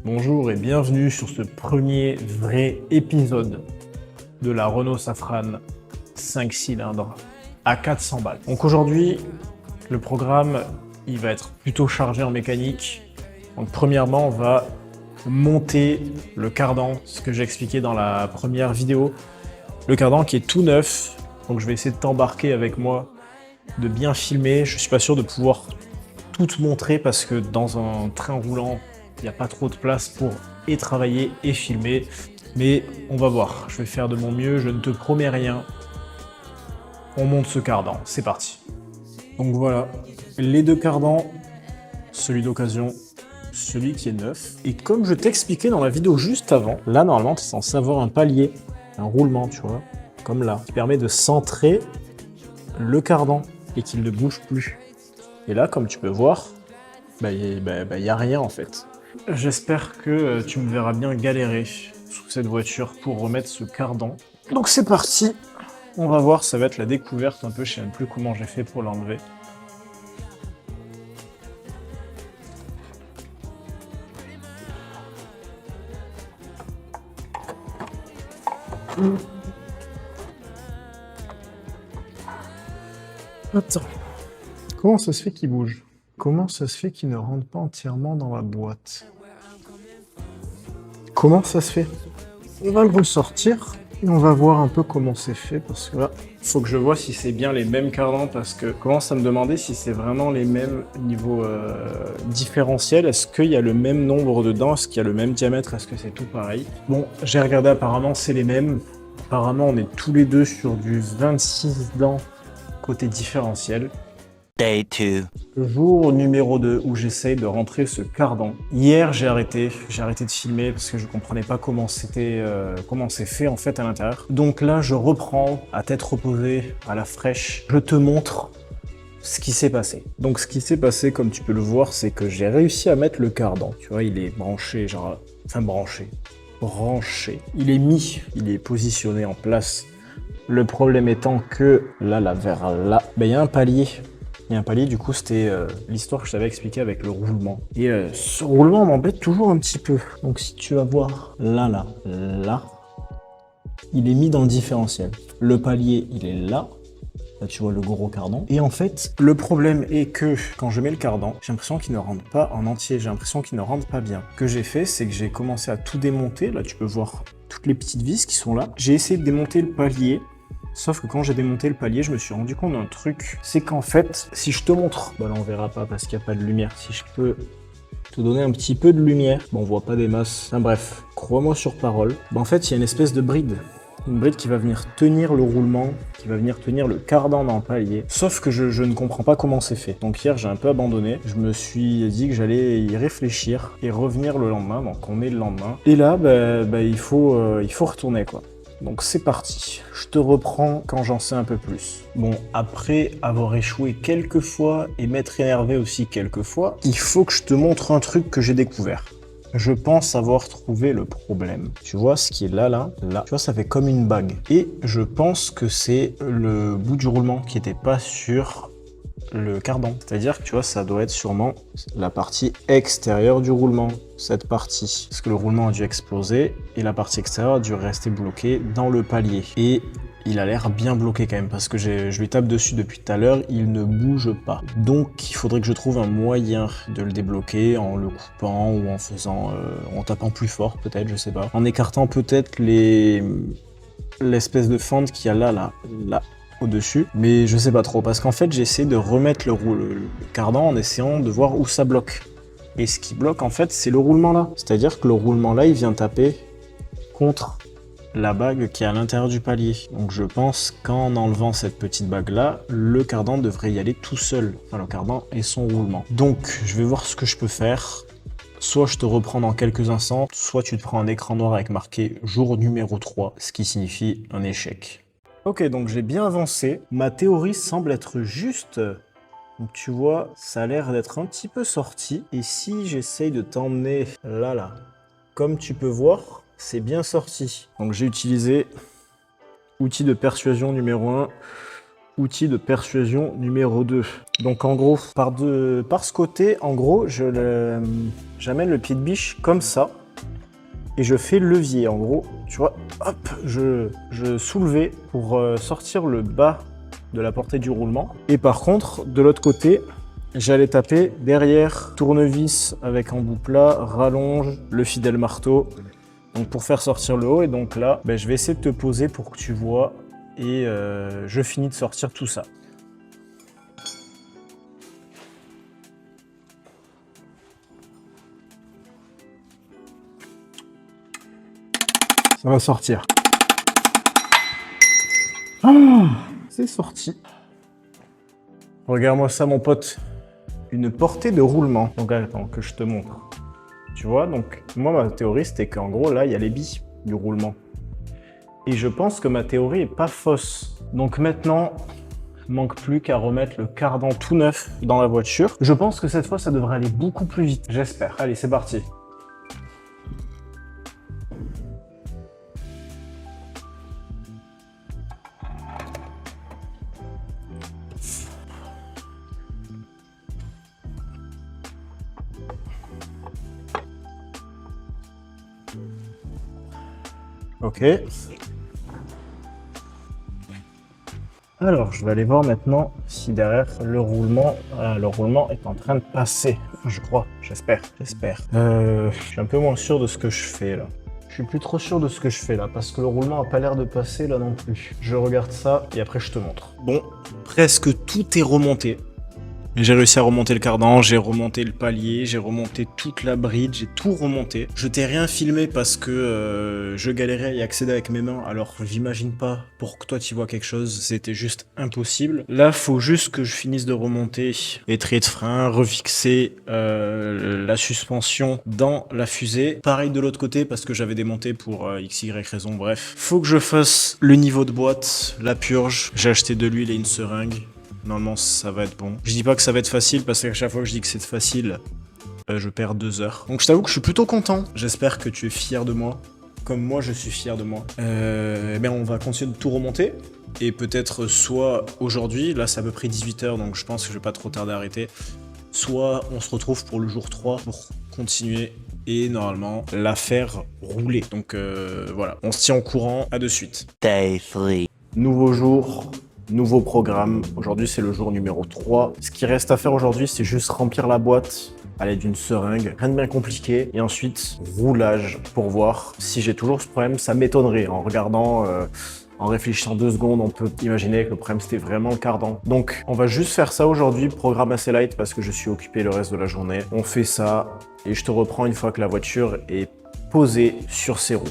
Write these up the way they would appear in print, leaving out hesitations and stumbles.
Bonjour et bienvenue sur ce premier vrai épisode de la Renault Safrane 5 cylindres à 400 balles. Donc aujourd'hui, le programme il va être plutôt chargé en mécanique. Donc premièrement, on va monter le cardan, ce que j'ai expliqué dans la première vidéo. Le cardan qui est tout neuf, donc je vais essayer de t'embarquer avec moi, de bien filmer. Je suis pas sûr de pouvoir tout te montrer parce que dans un train roulant, il n'y a pas trop de place pour et travailler et filmer. Mais on va voir, je vais faire de mon mieux, je ne te promets rien. On monte ce cardan, c'est parti. Donc voilà, les deux cardans, celui d'occasion, celui qui est neuf. Et comme je t'expliquais dans la vidéo juste avant, là normalement tu es censé avoir un palier, un roulement, tu vois, comme là, qui permet de centrer le cardan et qu'il ne bouge plus. Et là, comme tu peux voir, y a rien en fait. J'espère que tu me verras bien galérer sous cette voiture pour remettre ce cardan. Donc c'est parti, on va voir, ça va être la découverte un peu, je sais même plus comment j'ai fait pour l'enlever. Attends, comment ça se fait qu'il bouge? Comment ça se fait qu'il ne rentre pas entièrement dans la boîte? Comment ça se fait? On va le ressortir et on va voir un peu comment c'est fait parce que là, il faut que je vois si c'est bien les mêmes cardans parce que je commence à me demander si c'est vraiment les mêmes niveau différentiel. Est-ce qu'il y a le même nombre de dents? Est-ce qu'il y a le même diamètre? Est-ce que c'est tout pareil? Bon, j'ai regardé, apparemment c'est les mêmes. Apparemment on est tous les deux sur du 26 dents côté différentiel. Day 2. Le jour numéro 2 où j'essaye de rentrer ce cardan. Hier, j'ai arrêté de filmer parce que je comprenais pas comment c'est fait en fait à l'intérieur. Donc là, je reprends à tête reposée, à la fraîche. Je te montre ce qui s'est passé. Donc ce qui s'est passé, comme tu peux le voir, c'est que j'ai réussi à mettre le cardan. Tu vois, il est branché, branché. Il est positionné en place. Le problème étant que là, vers là, il y a un palier. Il y a un palier, du coup, c'était l'histoire que je t'avais expliquée avec le roulement. Et ce roulement m'embête toujours un petit peu. Donc si tu vas voir, là, il est mis dans le différentiel. Le palier, il est là. Là, tu vois le gros cardan. Et en fait, le problème est que quand je mets le cardan, j'ai l'impression qu'il ne rentre pas en entier. J'ai l'impression qu'il ne rentre pas bien. Ce que j'ai fait, c'est que j'ai commencé à tout démonter. Là, tu peux voir toutes les petites vis qui sont là. J'ai essayé de démonter le palier. Sauf que quand j'ai démonté le palier, je me suis rendu compte d'un truc. C'est qu'en fait, si je te montre, bah là on verra pas parce qu'il n'y a pas de lumière. Si je peux te donner un petit peu de lumière, bon on voit pas des masses. Enfin bref, crois-moi sur parole. Bah en fait, il y a une espèce de bride. Une bride qui va venir tenir le roulement, qui va venir tenir le cardan dans le palier. Sauf que je ne comprends pas comment c'est fait. Donc hier, j'ai un peu abandonné. Je me suis dit que j'allais y réfléchir et revenir le lendemain. Donc on est le lendemain. Et là, il faut retourner quoi. Donc c'est parti, je te reprends quand j'en sais un peu plus. Bon, après avoir échoué quelques fois et m'être énervé aussi quelques fois, il faut que je te montre un truc que j'ai découvert. Je pense avoir trouvé le problème. Tu vois ce qui est là. Tu vois, ça fait comme une bague. Et je pense que c'est le bout du roulement qui n'était pas sur le cardan. C'est-à-dire que tu vois, ça doit être sûrement la partie extérieure du roulement, cette partie. Parce que le roulement a dû exploser et la partie extérieure a dû rester bloquée dans le palier. Et il a l'air bien bloqué quand même parce que je lui tape dessus depuis tout à l'heure, il ne bouge pas. Donc il faudrait que je trouve un moyen de le débloquer en le coupant ou en faisant, en tapant plus fort peut-être, je sais pas. En écartant peut-être l'espèce de fente qu'il y a là au-dessus, mais je sais pas trop, parce qu'en fait j'ai essayé de remettre le cardan en essayant de voir où ça bloque. Et ce qui bloque en fait c'est le roulement là, c'est-à-dire que le roulement là il vient taper contre la bague qui est à l'intérieur du palier. Donc je pense qu'en enlevant cette petite bague là, le cardan devrait y aller tout seul, enfin le cardan et son roulement. Donc je vais voir ce que je peux faire. Soit je te reprends dans quelques instants, soit tu te prends un écran noir avec marqué jour numéro 3, ce qui signifie un échec. Ok, donc j'ai bien avancé. Ma théorie semble être juste. Donc tu vois, ça a l'air d'être un petit peu sorti. Et si j'essaye de t'emmener là, comme tu peux voir, c'est bien sorti. Donc j'ai utilisé outil de persuasion numéro 1. Outil de persuasion numéro 2. Donc en gros, par ce côté, en gros, j'amène le pied de biche comme ça. Et je fais levier. En gros, tu vois, hop, je soulevais pour sortir le bas de la portée du roulement. Et par contre, de l'autre côté, j'allais taper derrière, tournevis avec embout plat, rallonge, le fidèle marteau. Donc pour faire sortir le haut. Et donc là, ben, je vais essayer de te poser pour que tu vois. Et je finis de sortir tout ça. Ça va sortir. Ah, c'est sorti. Regarde-moi ça, mon pote. Une portée de roulement. Donc attends, que je te montre. Tu vois, donc moi, ma théorie, c'était qu'en gros, là, il y a les billes du roulement. Et je pense que ma théorie est pas fausse. Donc maintenant, il manque plus qu'à remettre le cardan tout neuf dans la voiture. Je pense que cette fois, ça devrait aller beaucoup plus vite. J'espère. Allez, c'est parti. Ok. Alors, je vais aller voir maintenant si derrière le roulement est en train de passer. Je crois, j'espère. Je suis un peu moins sûr de ce que je fais là. Je suis plus trop sûr de ce que je fais là parce que le roulement a pas l'air de passer là non plus. Je regarde ça et après je te montre. Bon, presque tout est remonté. J'ai réussi à remonter le cardan, j'ai remonté le palier, j'ai remonté toute la bride, j'ai tout remonté. Je t'ai rien filmé parce que je galérais à y accéder avec mes mains, alors j'imagine pas pour que toi tu vois quelque chose, c'était juste impossible. Là, faut juste que je finisse de remonter les traits de frein, refixer la suspension dans la fusée. Pareil de l'autre côté parce que j'avais démonté pour XY raison, bref. Faut que je fasse le niveau de boîte, la purge, j'ai acheté de l'huile et une seringue. Normalement, ça va être bon. Je dis pas que ça va être facile parce qu'à chaque fois que je dis que c'est facile, je perds 2 heures. Donc je t'avoue que je suis plutôt content. J'espère que tu es fier de moi, comme moi je suis fier de moi. Ben on va continuer de tout remonter. Et peut-être soit aujourd'hui, là c'est à peu près 18 h, donc je pense que je vais pas trop tarder à arrêter. Soit on se retrouve pour le jour 3 pour continuer et normalement la faire rouler. Donc voilà, on se tient au courant, à de suite. Day 3. Nouveau jour. Nouveau programme, aujourd'hui c'est le jour numéro 3. Ce qui reste à faire aujourd'hui, c'est juste remplir la boîte à l'aide d'une seringue, rien de bien compliqué. Et ensuite, roulage pour voir si j'ai toujours ce problème. Ça m'étonnerait en regardant, en réfléchissant 2 secondes, on peut imaginer que le problème c'était vraiment le cardan. Donc on va juste faire ça aujourd'hui, programme assez light parce que je suis occupé le reste de la journée. On fait ça et je te reprends une fois que la voiture est posée sur ses roues.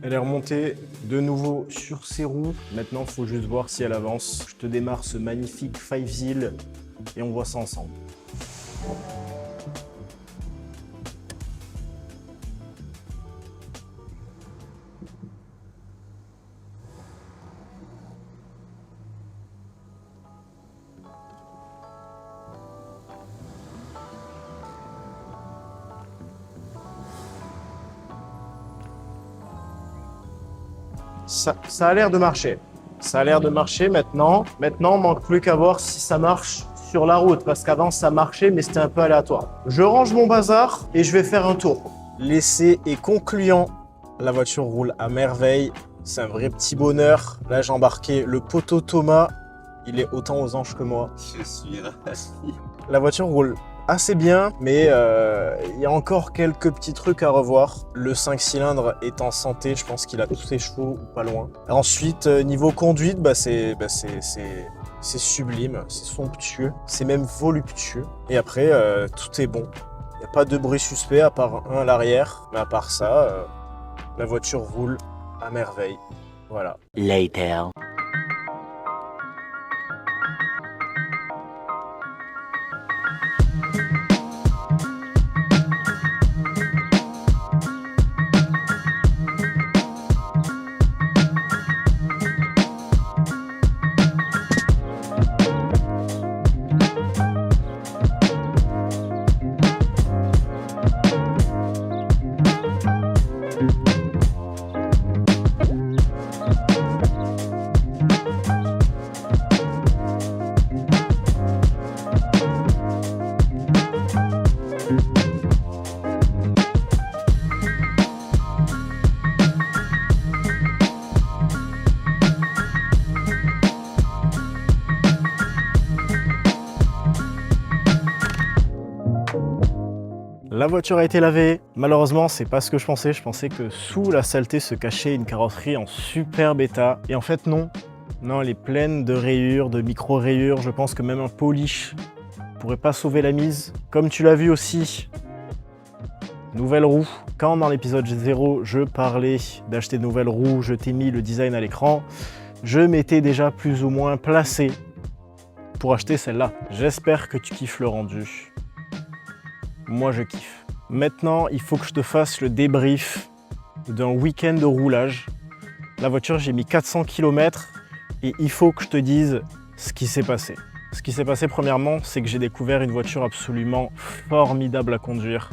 Elle est remontée de nouveau sur ses roues. Maintenant, il faut juste voir si elle avance. Je te démarre ce magnifique Five-Wheel et on voit ça ensemble. Ça a l'air de marcher. Ça a l'air de marcher maintenant. Maintenant, il manque plus qu'à voir si ça marche sur la route parce qu'avant, ça marchait, mais c'était un peu aléatoire. Je range mon bazar et je vais faire un tour. L'essai est concluant. La voiture roule à merveille. C'est un vrai petit bonheur. Là, j'ai embarqué le poteau Thomas. il est autant aux anges que moi. Je suis ravi. La voiture roule assez bien, mais il y a encore quelques petits trucs à revoir. Le 5 cylindres est en santé, je pense qu'il a tous ses chevaux ou pas loin. Ensuite, niveau conduite, c'est sublime, c'est somptueux, c'est même voluptueux. Et après, tout est bon. Il n'y a pas de bruit suspect à part un à l'arrière, mais à part ça, la voiture roule à merveille. Voilà. Later. La voiture a été lavée. Malheureusement, c'est pas ce que je pensais. Je pensais que sous la saleté se cachait une carrosserie en superbe état. Et en fait, non. Non, elle est pleine de rayures, de micro-rayures. Je pense que même un polish pourrait pas sauver la mise. Comme tu l'as vu aussi, nouvelle roue. Quand dans l'épisode 0, je parlais d'acheter de nouvelles roues, je t'ai mis le design à l'écran, je m'étais déjà plus ou moins placé pour acheter celle-là. J'espère que tu kiffes le rendu. Moi, je kiffe. Maintenant, il faut que je te fasse le débrief d'un week-end de roulage. La voiture, j'ai mis 400 km et il faut que je te dise ce qui s'est passé. Ce qui s'est passé, premièrement, c'est que j'ai découvert une voiture absolument formidable à conduire.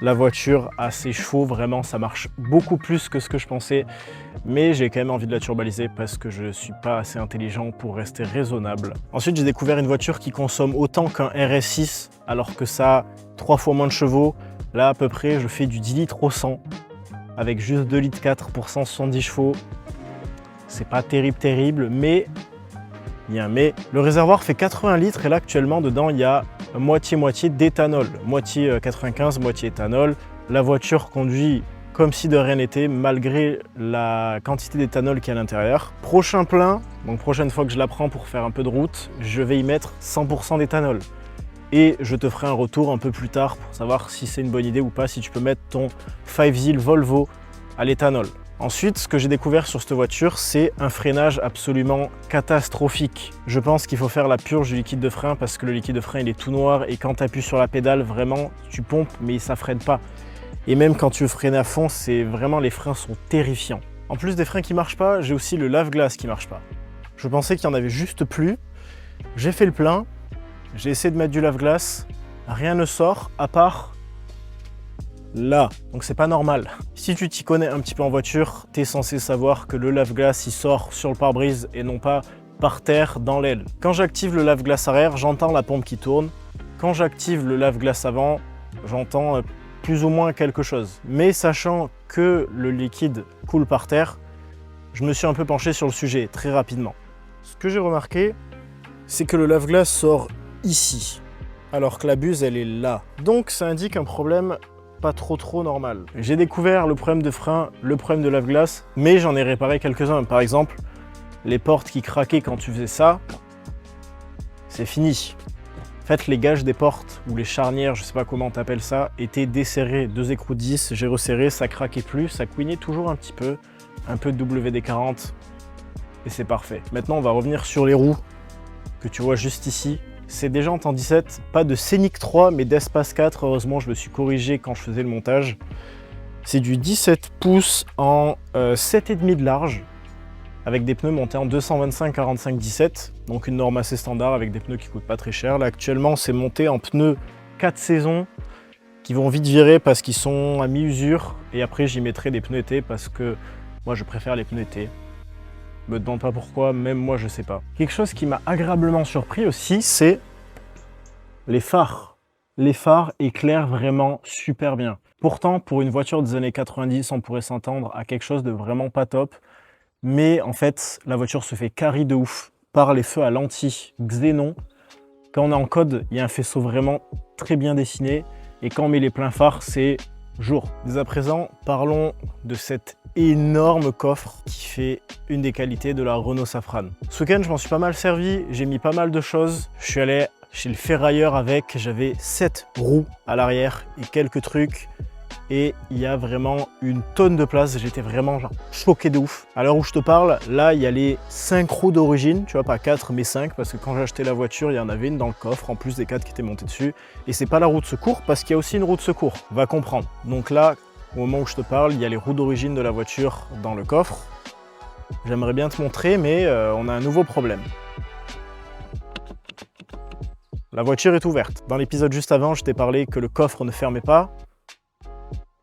La voiture a ses chevaux, vraiment, ça marche beaucoup plus que ce que je pensais. Mais j'ai quand même envie de la turbaliser parce que je ne suis pas assez intelligent pour rester raisonnable. Ensuite, j'ai découvert une voiture qui consomme autant qu'un RS6, alors que ça a 3 fois moins de chevaux. Là, à peu près, je fais du 10 litres au 100, avec juste 2 litres 4 pour 170 chevaux. C'est pas terrible, mais il y a un mais. Le réservoir fait 80 litres et là, actuellement, dedans, il y a moitié-moitié d'éthanol. Moitié 95, moitié éthanol. La voiture conduit comme si de rien n'était, malgré la quantité d'éthanol qu'il y a à l'intérieur. Prochain plein, donc prochaine fois que je la prends pour faire un peu de route, je vais y mettre 100% d'éthanol. Et je te ferai un retour un peu plus tard pour savoir si c'est une bonne idée ou pas, si tu peux mettre ton 5-Zeal Volvo à l'éthanol. Ensuite, ce que j'ai découvert sur cette voiture, c'est un freinage absolument catastrophique. Je pense qu'il faut faire la purge du liquide de frein parce que le liquide de frein il est tout noir et quand tu appuies sur la pédale, vraiment, tu pompes mais ça freine pas. Et même quand tu veux freiner à fond, c'est vraiment, les freins sont terrifiants. En plus des freins qui marchent pas, j'ai aussi le lave-glace qui marche pas. Je pensais qu'il y en avait juste plus. J'ai fait le plein, j'ai essayé de mettre du lave-glace, rien ne sort à part là. Donc c'est pas normal. Si tu t'y connais un petit peu en voiture, t'es censé savoir que le lave-glace il sort sur le pare-brise et non pas par terre dans l'aile. Quand j'active le lave-glace arrière, j'entends la pompe qui tourne. Quand j'active le lave-glace avant, j'entends plus ou moins quelque chose. Mais sachant que le liquide coule par terre, je me suis un peu penché sur le sujet très rapidement. Ce que j'ai remarqué, c'est que le lave-glace sort ici, alors que la buse elle est là. Donc ça indique un problème pas trop normal. J'ai découvert le problème de frein, le problème de lave-glace, mais j'en ai réparé quelques-uns. Par exemple, les portes qui craquaient quand tu faisais ça, c'est fini. En fait, les gages des portes ou les charnières, je sais pas comment t'appelles ça, étaient desserrés. 2 écrous 10, j'ai resserré, ça craquait plus, ça couinait toujours un petit peu. Un peu de WD-40 et c'est parfait. Maintenant, on va revenir sur les roues que tu vois juste ici. C'est des jantes en 17, pas de Scénic 3 mais d'Espace 4. Heureusement, je me suis corrigé quand je faisais le montage. C'est du 17 pouces en 7,5 de large, avec des pneus montés en 225 45 17, donc une norme assez standard avec des pneus qui coûtent pas très cher. Là actuellement c'est monté en pneus 4 saisons qui vont vite virer parce qu'ils sont à mi-usure et après j'y mettrai des pneus été parce que moi je préfère les pneus été. Me demande pas pourquoi, même moi je sais pas. Quelque chose qui m'a agréablement surpris aussi, c'est les phares. Les phares éclairent vraiment super bien. Pourtant pour une voiture des années 90 on pourrait s'entendre à quelque chose de vraiment pas top. Mais en fait, la voiture se fait carry de ouf par les feux à lentilles Xénon. Quand on est en code, il y a un faisceau vraiment très bien dessiné. Et quand on met les pleins phares, c'est jour. Dès à présent, parlons de cet énorme coffre qui fait une des qualités de la Renault Safran. Ce week-end, je m'en suis pas mal servi, j'ai mis pas mal de choses. Je suis allé chez le ferrailleur avec, j'avais 7 roues à l'arrière et quelques trucs. Et il y a vraiment une tonne de place, j'étais vraiment genre choqué de ouf. À l'heure où je te parle, là il y a les 5 roues d'origine, tu vois, pas 4 mais 5, parce que quand j'ai acheté la voiture, il y en avait une dans le coffre, en plus des 4 qui étaient montées dessus. Et c'est pas la roue de secours, parce qu'il y a aussi une roue de secours, va comprendre. Donc là, au moment où je te parle, il y a les roues d'origine de la voiture dans le coffre. J'aimerais bien te montrer, mais on a un nouveau problème. La voiture est ouverte. Dans l'épisode juste avant, je t'ai parlé que le coffre ne fermait pas.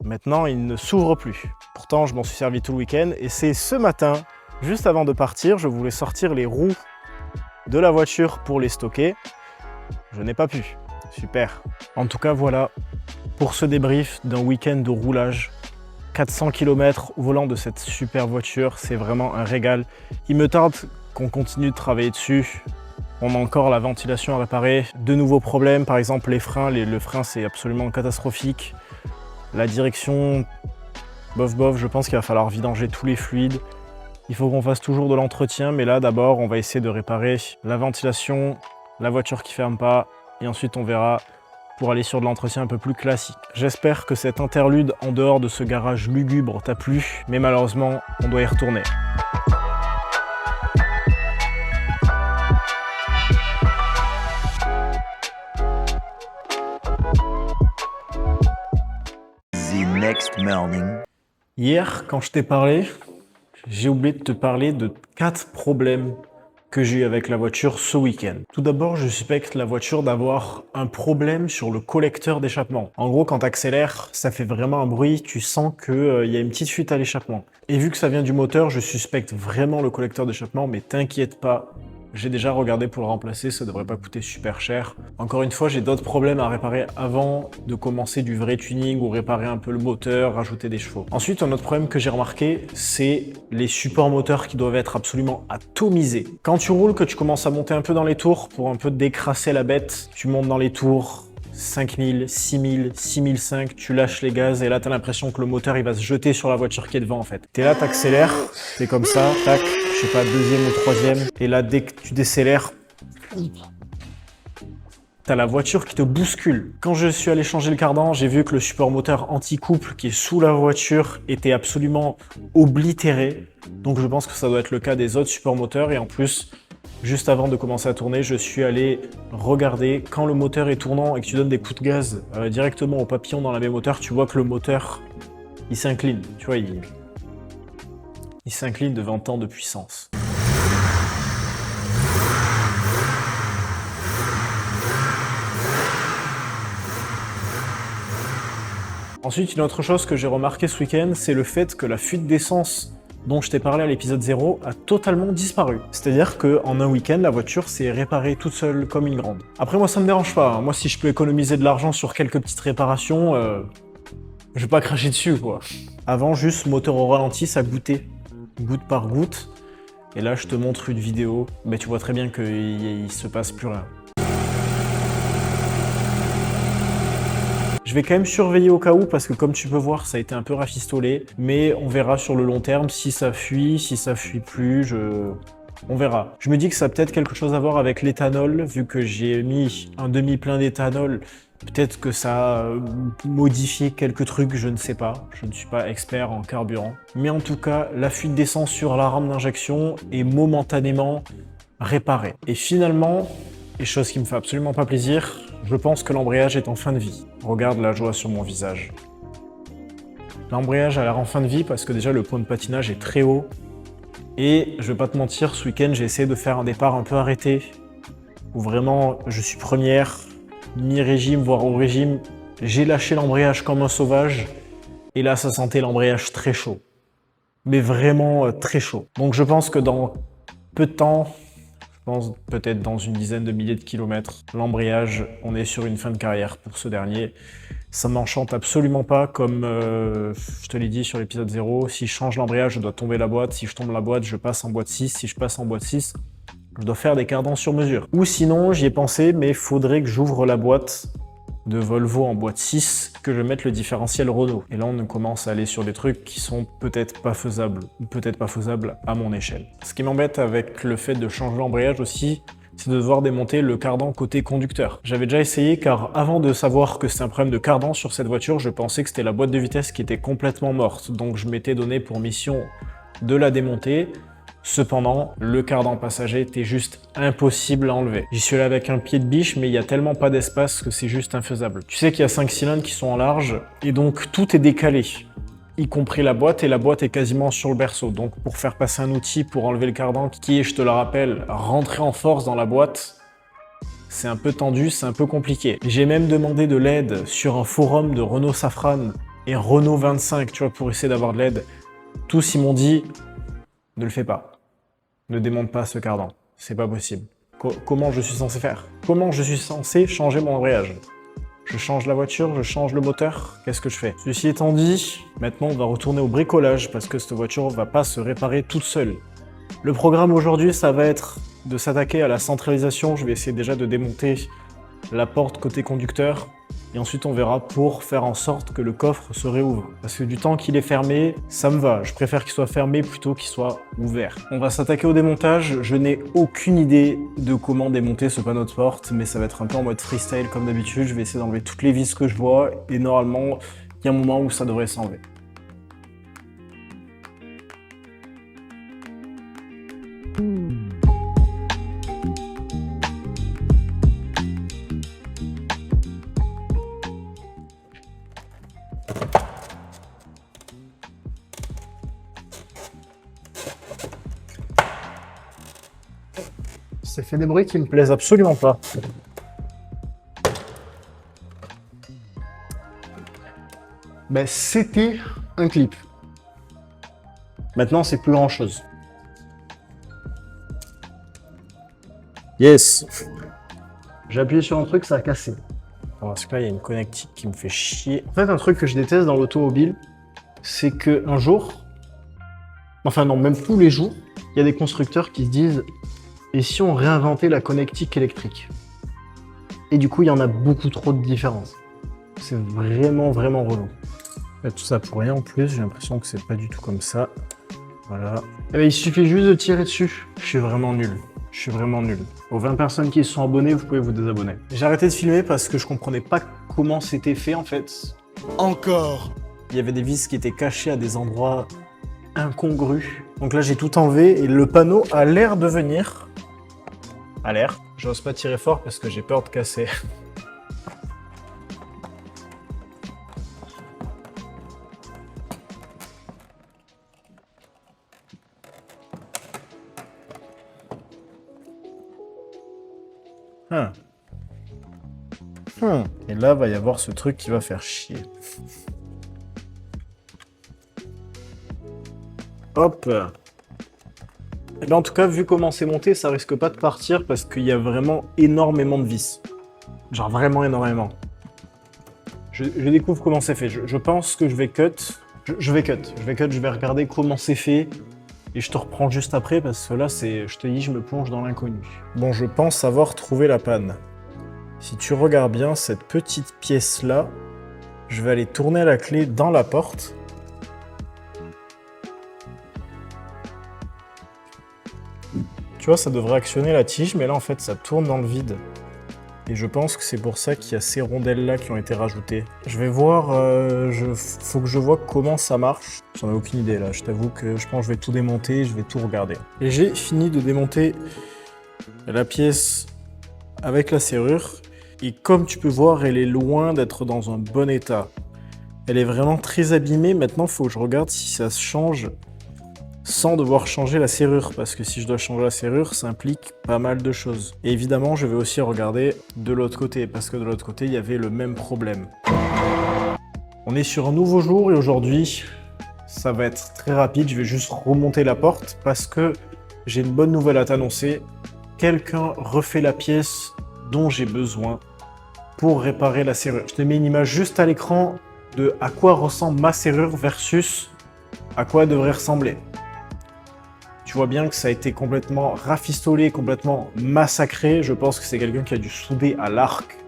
Maintenant, il ne s'ouvre plus. Pourtant, je m'en suis servi tout le week-end et c'est ce matin, juste avant de partir, je voulais sortir les roues de la voiture pour les stocker. Je n'ai pas pu. Super. En tout cas, voilà pour ce débrief d'un week-end de roulage. 400 km au volant de cette super voiture, c'est vraiment un régal. Il me tarde qu'on continue de travailler dessus. On a encore la ventilation à réparer. De nouveaux problèmes, par exemple les freins. Le frein, c'est absolument catastrophique. La direction, bof bof, je pense qu'il va falloir vidanger tous les fluides. Il faut qu'on fasse toujours de l'entretien, mais là d'abord on va essayer de réparer la ventilation, la voiture qui ferme pas, et ensuite on verra pour aller sur de l'entretien un peu plus classique. J'espère que cet interlude en dehors de ce garage lugubre t'a plu, mais malheureusement on doit y retourner. Next morning. Hier, quand je t'ai parlé, j'ai oublié de te parler de 4 problèmes que j'ai eu avec la voiture ce week-end. Tout d'abord, je suspecte la voiture d'avoir un problème sur le collecteur d'échappement. En gros, quand tu accélères, ça fait vraiment un bruit, tu sens qu'il y a une petite fuite à l'échappement. Et vu que ça vient du moteur, je suspecte vraiment le collecteur d'échappement, mais t'inquiète pas, j'ai déjà regardé pour le remplacer, ça devrait pas coûter super cher. Encore une fois, j'ai d'autres problèmes à réparer avant de commencer du vrai tuning ou réparer un peu le moteur, rajouter des chevaux. Ensuite, un autre problème que j'ai remarqué, c'est les supports moteurs qui doivent être absolument atomisés. Quand tu roules, que tu commences à monter un peu dans les tours pour un peu décrasser la bête, tu montes dans les tours, 5000, 6000, 6005, tu lâches les gaz et là t'as l'impression que le moteur il va se jeter sur la voiture qui est devant en fait. T'es là, t'accélères, t'es comme ça, tac, je sais pas, deuxième ou troisième, et là dès que tu décélères, t'as la voiture qui te bouscule. Quand je suis allé changer le cardan, j'ai vu que le support moteur anti-couple qui est sous la voiture était absolument oblitéré. Donc je pense que ça doit être le cas des autres supports moteurs et en plus, juste avant de commencer à tourner, je suis allé regarder quand le moteur est tournant et que tu donnes des coups de gaz directement au papillon dans la baie moteur, tu vois que le moteur, il s'incline. Tu vois, il s'incline devant tant de puissance. Ensuite, une autre chose que j'ai remarqué ce week-end, c'est le fait que la fuite d'essence dont je t'ai parlé à l'épisode 0 a totalement disparu. C'est-à-dire qu'en un week-end, la voiture s'est réparée toute seule comme une grande. Après, moi, ça me dérange pas. Moi, si je peux économiser de l'argent sur quelques petites réparations, je vais pas cracher dessus, quoi. Avant, juste moteur au ralenti, ça goûtait, goutte par goutte. Et là, je te montre une vidéo, mais tu vois très bien qu'il se passe plus rien. Je vais quand même surveiller au cas où parce que comme tu peux voir, ça a été un peu rafistolé. Mais on verra sur le long terme si ça fuit plus, on verra. Je me dis que ça a peut-être quelque chose à voir avec l'éthanol, vu que j'ai mis un demi-plein d'éthanol. Peut-être que ça a modifié quelques trucs, je ne sais pas. Je ne suis pas expert en carburant. Mais en tout cas, la fuite d'essence sur la rame d'injection est momentanément réparée. Et finalement, et chose qui me fait absolument pas plaisir, je pense que l'embrayage est en fin de vie. Regarde la joie sur mon visage. L'embrayage a l'air en fin de vie parce que déjà le point de patinage est très haut. Et je vais pas te mentir, ce week-end j'ai essayé de faire un départ un peu arrêté. Où vraiment je suis première, mi-régime, voire au régime. J'ai lâché l'embrayage comme un sauvage. Et là ça sentait l'embrayage très chaud. Mais vraiment très chaud. Donc je pense que dans peu de temps, je pense peut-être dans une dizaine de milliers de kilomètres, l'embrayage, on est sur une fin de carrière pour ce dernier. Ça m'enchante absolument pas, comme je te l'ai dit sur l'épisode 0. Si je change l'embrayage, je dois tomber la boîte. Si je tombe la boîte, je passe en boîte 6. Si je passe en boîte 6, Je dois faire des cardans sur mesure. Ou sinon, j'y ai pensé, mais il faudrait que j'ouvre la boîte de Volvo en boîte 6, que je mette le différentiel Renault. Et là, on commence à aller sur des trucs qui sont peut-être pas faisables, ou peut-être pas faisables à mon échelle. Ce qui m'embête avec le fait de changer l'embrayage aussi, c'est de devoir démonter le cardan côté conducteur. J'avais déjà essayé car avant de savoir que c'était un problème de cardan sur cette voiture, je pensais que c'était la boîte de vitesse qui était complètement morte. Donc je m'étais donné pour mission de la démonter. Cependant, le cardan passager était juste impossible à enlever. J'y suis allé avec un pied de biche, mais il y a tellement pas d'espace que c'est juste infaisable. Tu sais qu'il y a 5 cylindres qui sont en large, et donc tout est décalé, y compris la boîte, et la boîte est quasiment sur le berceau. Donc pour faire passer un outil pour enlever le cardan, qui est, je te le rappelle, rentrer en force dans la boîte, c'est un peu tendu, c'est un peu compliqué. J'ai même demandé de l'aide sur un forum de Renault Safran et Renault 25, tu vois, pour essayer d'avoir de l'aide. Tous, ils m'ont dit, ne le fais pas. Ne démonte pas ce cardan, c'est pas possible. Comment je suis censé faire? Comment je suis censé changer mon embrayage? Je change la voiture, je change le moteur, qu'est-ce que je fais? Ceci étant dit, maintenant on va retourner au bricolage parce que cette voiture va pas se réparer toute seule. Le programme aujourd'hui, ça va être de s'attaquer à la centralisation. Je vais essayer déjà de démonter la porte côté conducteur. Et ensuite, on verra pour faire en sorte que le coffre se réouvre. Parce que du temps qu'il est fermé, ça me va. Je préfère qu'il soit fermé plutôt qu'il soit ouvert. On va s'attaquer au démontage. Je n'ai aucune idée de comment démonter ce panneau de porte, mais ça va être un peu en mode freestyle comme d'habitude. Je vais essayer d'enlever toutes les vis que je vois et normalement, il y a un moment où ça devrait s'enlever. Ça fait des bruits qui me plaisent absolument pas. Ben, c'était un clip. Maintenant, c'est plus grand chose. Yes. J'ai appuyé sur un truc, ça a cassé. Parce que là, il y a une connectique qui me fait chier. En fait, un truc que je déteste dans l'automobile, c'est qu'un jour, enfin non, même tous les jours, il y a des constructeurs qui se disent « Et si on réinventait la connectique électrique ?» Et du coup, il y en a beaucoup trop de différences. C'est vraiment, vraiment relou. Et tout ça pour rien en plus, j'ai l'impression que c'est pas du tout comme ça. Voilà. Et bien, il suffit juste de tirer dessus. Je suis vraiment nul. Je suis vraiment nul. Aux 20 personnes qui se sont abonnées, vous pouvez vous désabonner. J'ai arrêté de filmer parce que je comprenais pas comment c'était fait en fait. Encore. Il y avait des vis qui étaient cachées à des endroits incongrus. Donc là, j'ai tout enlevé et le panneau a l'air de venir. A l'air. J'ose pas tirer fort parce que j'ai peur de casser. Et là, va y avoir ce truc qui va faire chier. Hop. Et bien, en tout cas, vu comment c'est monté, ça risque pas de partir parce qu'il y a vraiment énormément de vis. Genre vraiment énormément. Je découvre comment c'est fait. Je pense que je vais cut. Je vais regarder comment c'est fait. Et je te reprends juste après parce que là, je te dis, je me plonge dans l'inconnu. Bon, je pense avoir trouvé la panne. Si tu regardes bien cette petite pièce-là, je vais aller tourner la clé dans la porte. Tu vois, ça devrait actionner la tige, mais là, en fait, ça tourne dans le vide. Et je pense que c'est pour ça qu'il y a ces rondelles-là qui ont été rajoutées. Je vais voir, faut que je vois comment ça marche. J'en ai aucune idée, là. Je t'avoue que je pense que je vais tout démonter, je vais tout regarder. Et j'ai fini de démonter la pièce avec la serrure. Et comme tu peux voir, elle est loin d'être dans un bon état. Elle est vraiment très abîmée. Maintenant, il faut que je regarde si ça se change sans devoir changer la serrure. Parce que si je dois changer la serrure, ça implique pas mal de choses. Et évidemment, je vais aussi regarder de l'autre côté. Parce que de l'autre côté, il y avait le même problème. On est sur un nouveau jour et aujourd'hui, ça va être très rapide. Je vais juste remonter la porte parce que j'ai une bonne nouvelle à t'annoncer. Quelqu'un refait la pièce dont j'ai besoin pour réparer la serrure. Je te mets une image juste à l'écran de à quoi ressemble ma serrure versus à quoi elle devrait ressembler. Tu Tu vois bien que ça a été complètement rafistolé, complètement massacré. Je pense que c'est quelqu'un qui a dû souder à l'arc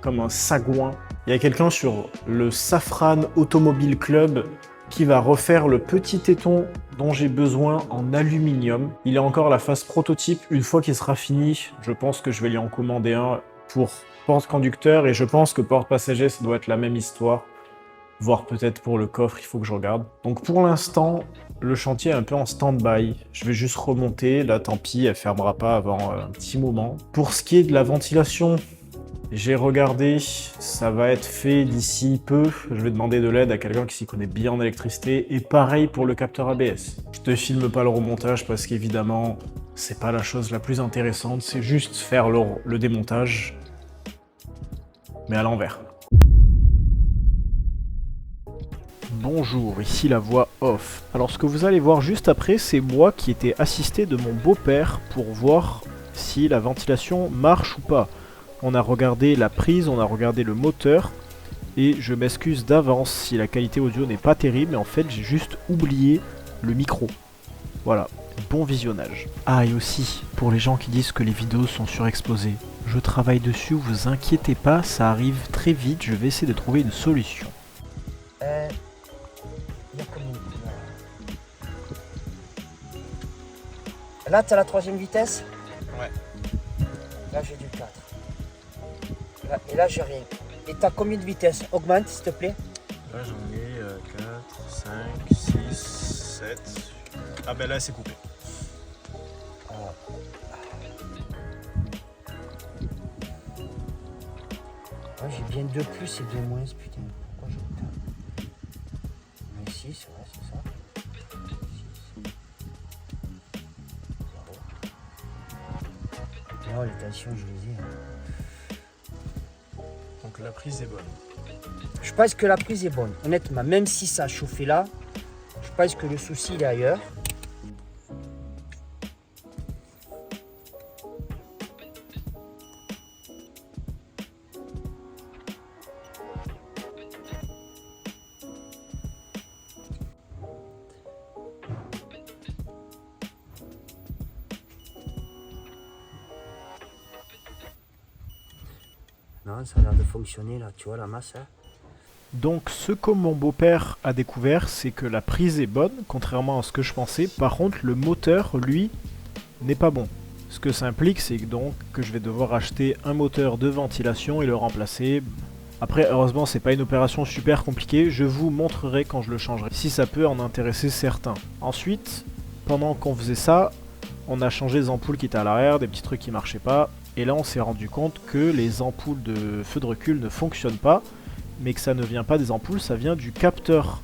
comme un sagouin. Il y a quelqu'un sur le Safran Automobile Club qui va refaire le petit téton dont j'ai besoin en aluminium. Il a encore la phase prototype. Une fois qu'il sera fini, je pense que je vais lui en commander un pour porte-conducteur et je pense que porte-passager, ça doit être la même histoire. Voire peut-être pour le coffre, il faut que je regarde. Donc pour l'instant, le chantier est un peu en stand-by. Je vais juste remonter. Là, tant pis, elle fermera pas avant un petit moment. Pour ce qui est de la ventilation, j'ai regardé, ça va être fait d'ici peu. Je vais demander de l'aide à quelqu'un qui s'y connaît bien en électricité. Et pareil pour le capteur ABS. Je te filme pas le remontage parce qu'évidemment, c'est pas la chose la plus intéressante. C'est juste faire le démontage, mais à l'envers. Bonjour, ici la voix off. Alors ce que vous allez voir juste après, c'est moi qui étais assisté de mon beau-père pour voir si la ventilation marche ou pas. On a regardé la prise, on a regardé le moteur, et je m'excuse d'avance si la qualité audio n'est pas terrible, mais en fait j'ai juste oublié le micro. Voilà, bon visionnage. Ah, et aussi, pour les gens qui disent que les vidéos sont surexposées, je travaille dessus, vous inquiétez pas, ça arrive très vite, je vais essayer de trouver une solution. Il y a combien de couleurs là, tu as la 3e vitesse. Ouais. Là, j'ai du 4. Là, et là, j'ai rien. Et tu as combien de vitesse? Augmente, s'il te plaît. Là, j'en ai 4, 5, 6, 7... Ah ben là, c'est coupé. Ouais, j'ai bien 2 plus et 2 moins, putain. Pourquoi j'ai autant? Mais 6, ouais, c'est ça. 6. Non, les tensions, je les ai. Donc la prise est bonne. Je pense que la prise est bonne. Honnêtement, même si ça a chauffé là, je pense que le souci, il est ailleurs. Non, ça a l'air de fonctionner là, tu vois la masse. Hein. Donc ce que mon beau-père a découvert, c'est que la prise est bonne, contrairement à ce que je pensais. Par contre, le moteur, lui, n'est pas bon. Ce que ça implique, c'est donc que je vais devoir acheter un moteur de ventilation et le remplacer. Après, heureusement, c'est pas une opération super compliquée. Je vous montrerai quand je le changerai, si ça peut en intéresser certains. Ensuite, pendant qu'on faisait ça, on a changé les ampoules qui étaient à l'arrière, des petits trucs qui marchaient pas. Et là, on s'est rendu compte que les ampoules de feu de recul ne fonctionnent pas, mais que ça ne vient pas des ampoules, ça vient du capteur.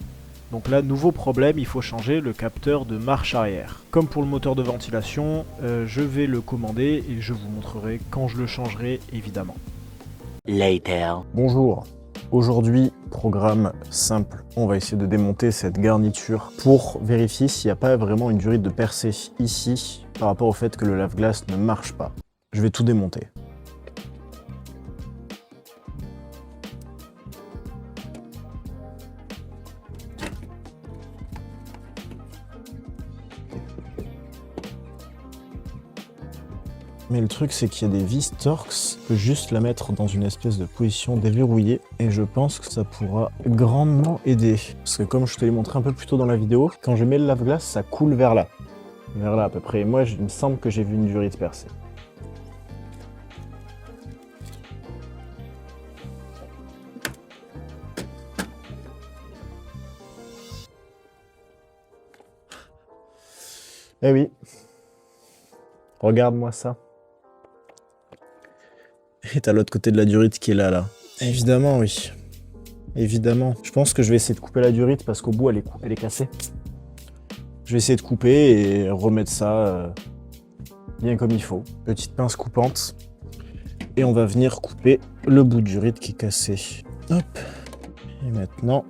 Donc là, nouveau problème, il faut changer le capteur de marche arrière. Comme pour le moteur de ventilation, je vais le commander et je vous montrerai quand je le changerai, évidemment. Later. Bonjour. Aujourd'hui, programme simple. On va essayer de démonter cette garniture pour vérifier s'il n'y a pas vraiment une durite de percée ici par rapport au fait que le lave-glace ne marche pas. Je vais tout démonter. Mais le truc, c'est qu'il y a des vis Torx. Je peux juste la mettre dans une espèce de position déverrouillée et je pense que ça pourra grandement aider. Parce que comme je te l'ai montré un peu plus tôt dans la vidéo, quand je mets le lave-glace, ça coule vers là. Vers là à peu près. Et moi, il me semble que j'ai vu une durite percée. Eh oui. Regarde-moi ça. Et t'as l'autre côté de la durite qui est là. Évidemment, oui. Évidemment. Je pense que je vais essayer de couper la durite parce qu'au bout, elle est cassée. Je vais essayer de couper et remettre ça bien comme il faut. Petite pince coupante. Et on va venir couper le bout de durite qui est cassé. Hop. Et maintenant...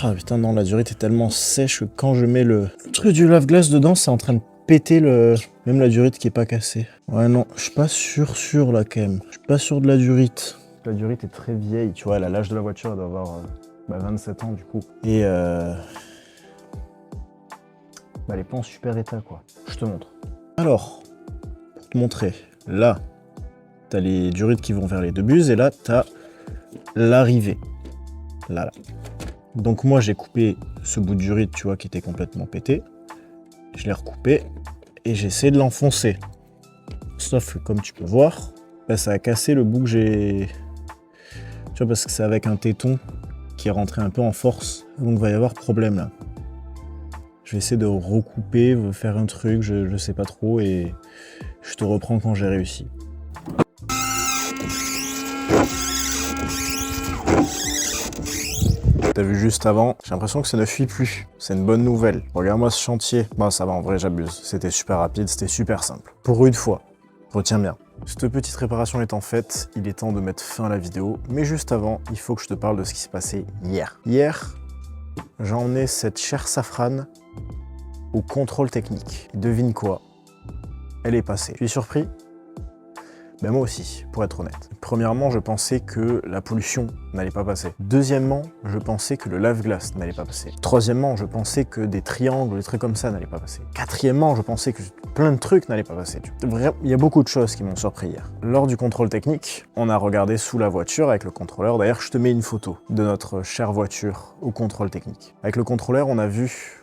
Ah putain, non, la durite est tellement sèche que quand je mets le truc du lave-glace dedans, c'est en train de péter même la durite qui est pas cassée. Ouais, non, je suis pas sûr là quand même. Je suis pas sûr de la durite. La durite est très vieille, tu vois, elle a l'âge de la voiture, elle doit avoir 27 ans du coup. Et bah, elle est pas en super état, quoi. Je te montre. Alors, pour te montrer, là, t'as les durites qui vont vers les deux buses, et là, t'as l'arrivée. Là. Donc moi, j'ai coupé ce bout de durite, tu vois, qui était complètement pété. Je l'ai recoupé, et j'ai essayé de l'enfoncer. Sauf que, comme tu peux voir, bah, ça a cassé le bout que j'ai... Tu vois, parce que c'est avec un téton qui est rentré un peu en force, donc il va y avoir problème, là. Je vais essayer de recouper, faire un truc, je sais pas trop, et je te reprends quand j'ai réussi. T'as vu juste avant, j'ai l'impression que ça ne fuit plus. C'est une bonne nouvelle. Regarde-moi ce chantier. Bon, ça va, en vrai, j'abuse. C'était super rapide, c'était super simple. Pour une fois, retiens bien. Cette petite réparation étant faite, il est temps de mettre fin à la vidéo. Mais juste avant, il faut que je te parle de ce qui s'est passé hier. Hier, j'ai emmené cette chère Safran au contrôle technique. Devine quoi? Elle est passée. Tu es surpris? Ben moi aussi, pour être honnête. Premièrement, je pensais que la pollution n'allait pas passer. Deuxièmement, je pensais que le lave-glace n'allait pas passer. Troisièmement, je pensais que des triangles, des trucs comme ça n'allaient pas passer. Quatrièmement, je pensais que plein de trucs n'allaient pas passer. Il y a beaucoup de choses qui m'ont surpris hier. Lors du contrôle technique, on a regardé sous la voiture avec le contrôleur. D'ailleurs, je te mets une photo de notre chère voiture au contrôle technique. Avec le contrôleur, on a vu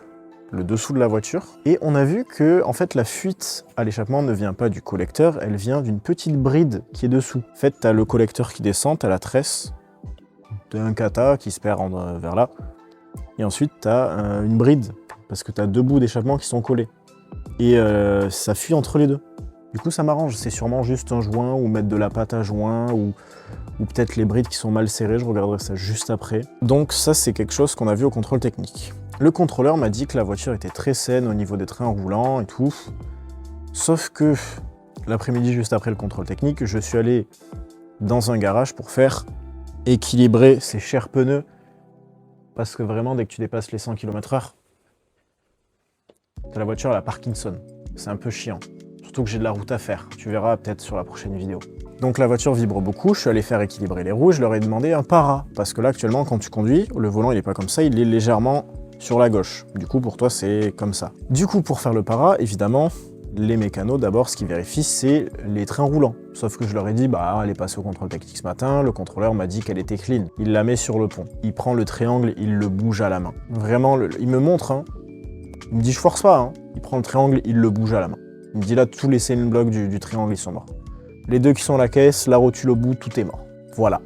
le dessous de la voiture, et on a vu que en fait la fuite à l'échappement ne vient pas du collecteur, elle vient d'une petite bride qui est dessous. En fait, t'as le collecteur qui descend, t'as la tresse d'un kata qui se perd vers là, et ensuite t'as une bride, parce que t'as deux bouts d'échappement qui sont collés, et ça fuit entre les deux. Du coup ça m'arrange, c'est sûrement juste un joint, ou mettre de la pâte à joint, ou peut-être les brides qui sont mal serrées, je regarderai ça juste après. Donc ça c'est quelque chose qu'on a vu au contrôle technique. Le contrôleur m'a dit que la voiture était très saine au niveau des trains roulants et tout. Sauf que l'après-midi, juste après le contrôle technique, je suis allé dans un garage pour faire équilibrer ces chers pneus. Parce que vraiment, dès que tu dépasses les 100 km/h, la voiture elle a Parkinson. C'est un peu chiant. Surtout que j'ai de la route à faire. Tu verras peut-être sur la prochaine vidéo. Donc la voiture vibre beaucoup, je suis allé faire équilibrer les roues, je leur ai demandé un para. Parce que là, actuellement, quand tu conduis, le volant il est pas comme ça, il est légèrement sur la gauche. Du coup, pour toi, c'est comme ça. Du coup, pour faire le para, évidemment, les mécanos, d'abord, ce qu'ils vérifient, c'est les trains roulants. Sauf que je leur ai dit, bah, elle est passée au contrôle technique ce matin, le contrôleur m'a dit qu'elle était clean. Il la met sur le pont. Il prend le triangle, il le bouge à la main. Vraiment, il me montre, hein. Il me dit, je force pas, hein. Il prend le triangle, il le bouge à la main. Il me dit, là, tous les sailing blocks du triangle, ils sont morts. Les deux qui sont à la caisse, la rotule au bout, tout est mort. Voilà.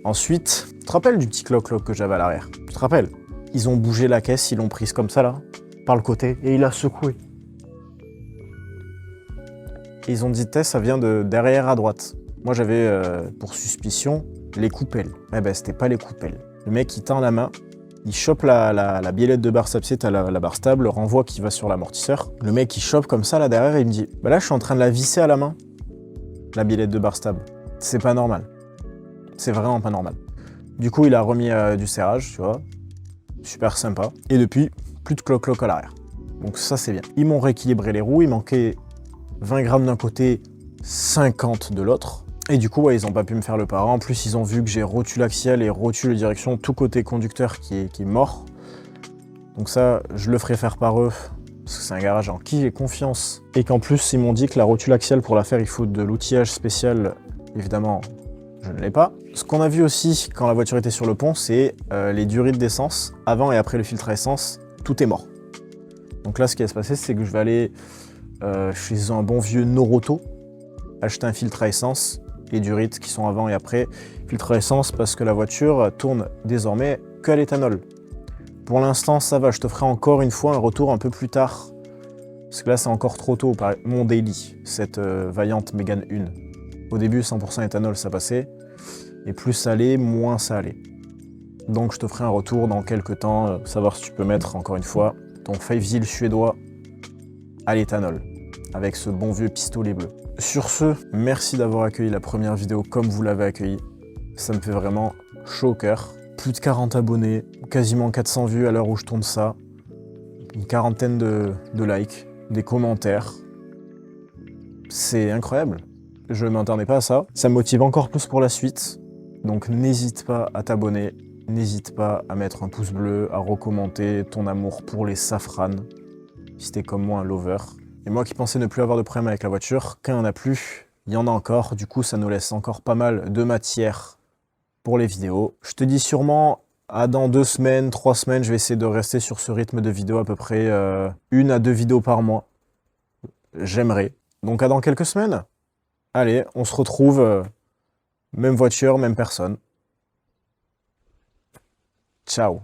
Ensuite, tu te rappelles du petit cloc-cloc que j'avais à l'arrière? Tu te rappelles? Ils ont bougé la caisse, ils l'ont prise comme ça, là, par le côté, et il a secoué. Et ils ont dit, ça vient de derrière à droite. Moi, j'avais pour suspicion les coupelles. Eh ben, c'était pas les coupelles. Le mec, il tend la main, il chope la biellette de barre stable, c'est la barre stable, le renvoi qui va sur l'amortisseur. Le mec, il chope comme ça, là, derrière, et il me dit, bah là, je suis en train de la visser à la main, la biellette de barre stable. C'est pas normal. C'est vraiment pas normal. Du coup, il a remis du serrage, tu vois. Super sympa. Et depuis, plus de cloc-cloc à l'arrière. Donc ça, c'est bien. Ils m'ont rééquilibré les roues. Il manquait 20 grammes d'un côté, 50 de l'autre. Et du coup, ouais, ils n'ont pas pu me faire le para. En plus, ils ont vu que j'ai rotule axiale et rotule de direction, tout côté conducteur qui est mort. Donc ça, je le ferai faire par eux, parce que c'est un garage en qui j'ai confiance. Et qu'en plus, ils m'ont dit que la rotule axiale, pour la faire, il faut de l'outillage spécial. Évidemment, je ne l'ai pas. Ce qu'on a vu aussi quand la voiture était sur le pont, c'est les durites d'essence. Avant et après le filtre à essence, tout est mort. Donc là, ce qui va se passer, c'est que je vais aller chez un bon vieux Noroto, acheter un filtre à essence, les durites qui sont avant et après. Filtre à essence parce que la voiture tourne désormais qu'à l'éthanol. Pour l'instant, ça va. Je te ferai encore une fois un retour un peu plus tard. Parce que là, c'est encore trop tôt. Mon daily, cette vaillante Mégane 1. Au début, 100% éthanol, ça passait. Et plus ça allait, moins ça allait. Donc je te ferai un retour dans quelques temps, savoir si tu peux mettre, encore une fois, ton Five-Zeal suédois à l'éthanol, avec ce bon vieux pistolet bleu. Sur ce, merci d'avoir accueilli la première vidéo comme vous l'avez accueilli. Ça me fait vraiment chaud au cœur. Plus de 40 abonnés, quasiment 400 vues à l'heure où je tourne ça. Une quarantaine de likes, des commentaires. C'est incroyable. Je ne m'attendais pas à ça. Ça me motive encore plus pour la suite. Donc n'hésite pas à t'abonner. N'hésite pas à mettre un pouce bleu, à recommander ton amour pour les Safran. si t'es comme moi un lover. Et moi qui pensais ne plus avoir de problème avec la voiture, quand il n'y en a plus, il y en a encore. Du coup, ça nous laisse encore pas mal de matière pour les vidéos. Je te dis sûrement, dans 2 semaines, 3 semaines, je vais essayer de rester sur ce rythme de vidéo à peu près 1 à 2 vidéos par mois. J'aimerais. Donc à dans quelques semaines. Allez, on se retrouve, même voiture, même personne. Ciao.